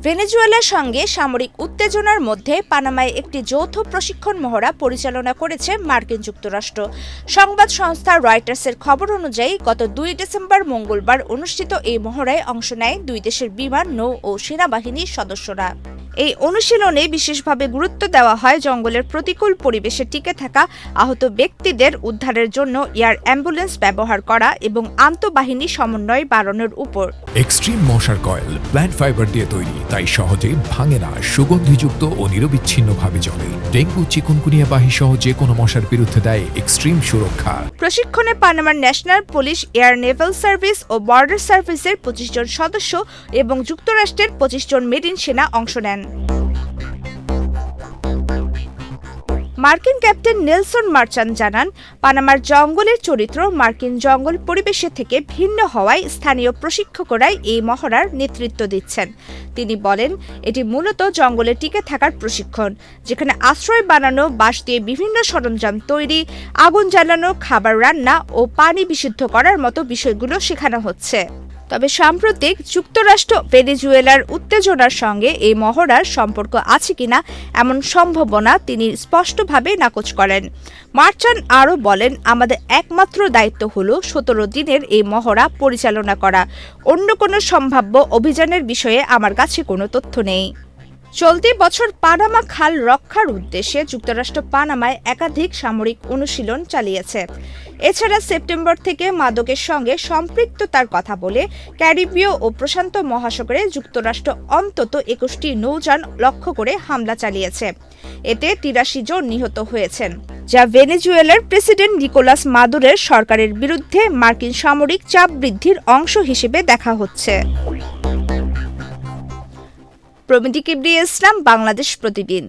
ভেনেজুয়েলার সঙ্গে সামরিক উত্তেজনার মধ্যে পানামায় একটি যৌথ প্রশিক্ষণ মহড়া পরিচালনা করেছে মার্কিন যুক্তরাষ্ট্র। সংবাদ সংস্থা রয়টার্সের খবর অনুযায়ী গত 2 ডিসেম্বর মঙ্গলবার অনুষ্ঠিত এই মহড়ায় অংশ নেয় দুই দেশের বিমান, নৌ ও সেনাবাহিনীর সদস্যরা। এই অনুশীলনে বিশেষভাবে গুরুত্ব দেওয়া হয় জঙ্গলের প্রতিকূল পরিবেশে টিকে থাকা আহত ব্যক্তিদের উদ্ধারের জন্য এয়ার অ্যাম্বুলেন্স ব্যবহার করা এবং আন্তঃবাহিনী সমন্বয় বাড়ানোর উপর। এক্সট্রিম মশার কয়েল প্ল্যান্ট ফাইবার দিয়ে তৈরি, তাই সহজে ভাঙে না, সুগন্ধিযুক্ত ও নিরবিচ্ছিন্নভাবে জ্বলে। ডেঙ্গু, চিকুনগুনিয়া বাহি সহ যে কোনো মশার বিরুদ্ধে দেয় এক্সট্রিম সুরক্ষা। প্রশিক্ষণে পানামার national police, air naval service ও বর্ডার সার্ভিসের 25 জন সদস্য এবং যুক্তরাষ্ট্রের 25 জন মেরিন সেনা অংশ নেন। মার্কিন ক্যাপ্টেন নেলসন মার্চান্ট জানান, পানামার জঙ্গলের চরিত্র মার্কিন জঙ্গল পরিবেশের থেকে ভিন্ন হওয়ায় স্থানীয় প্রশিক্ষকরাই এই মহড়ার নেতৃত্ব দিচ্ছেন। তিনি বলেন, এটি মূলত জঙ্গলে টিকে থাকার প্রশিক্ষণ, যেখানে আশ্রয় বানানো, বাঁশ দিয়ে বিভিন্ন সরঞ্জাম তৈরি, আগুন জ্বালানো, খাবার রান্না ও পানি বিশুদ্ধ করার মতো বিষয়গুলো শেখানো হচ্ছে। তবে সাম্প্রতিক যুক্তরাষ্ট্র ভেনেজুয়েলার উত্তেজনার সঙ্গে এই মহড়ার সম্পর্ক আছে কিনা এমন সম্ভাবনা তিনি স্পষ্টভাবে নাকচ করেন। মার্চান্ট আরও বলেন, আমাদের একমাত্র দায়িত্ব হলো 17 দিনের এই মহড়া পরিচালনা করা। অন্য কোনো সম্ভাব্য অভিযানের বিষয়ে আমার কাছে কোনো তথ্য নেই। চলতি বছর পানামা খাল রক্ষার উদ্দেশ্যে যুক্তরাষ্ট্র পানামায় একাধিক সামরিক অনুশীলন চালিয়েছে। এছাড়া সেপ্টেম্বর থেকে মাদকের সঙ্গে সম্পৃক্ততার কথা বলে ক্যারিবীয় ও প্রশান্ত মহাসাগরে যুক্তরাষ্ট্র অন্তত 21টি নৌযান লক্ষ্য করে হামলা চালিয়েছে। এতে 83 জন নিহত হয়েছেন, যা ভেনেজুয়েলার প্রেসিডেন্ট নিকোলাস মাদুরোর সরকারের বিরুদ্ধে মার্কিন সামরিক চাপ বৃদ্ধির অংশ হিসেবে দেখা হচ্ছে। প্রমিতি কিবরিয়া ইসলাম, বাংলাদেশ প্রতিদিন।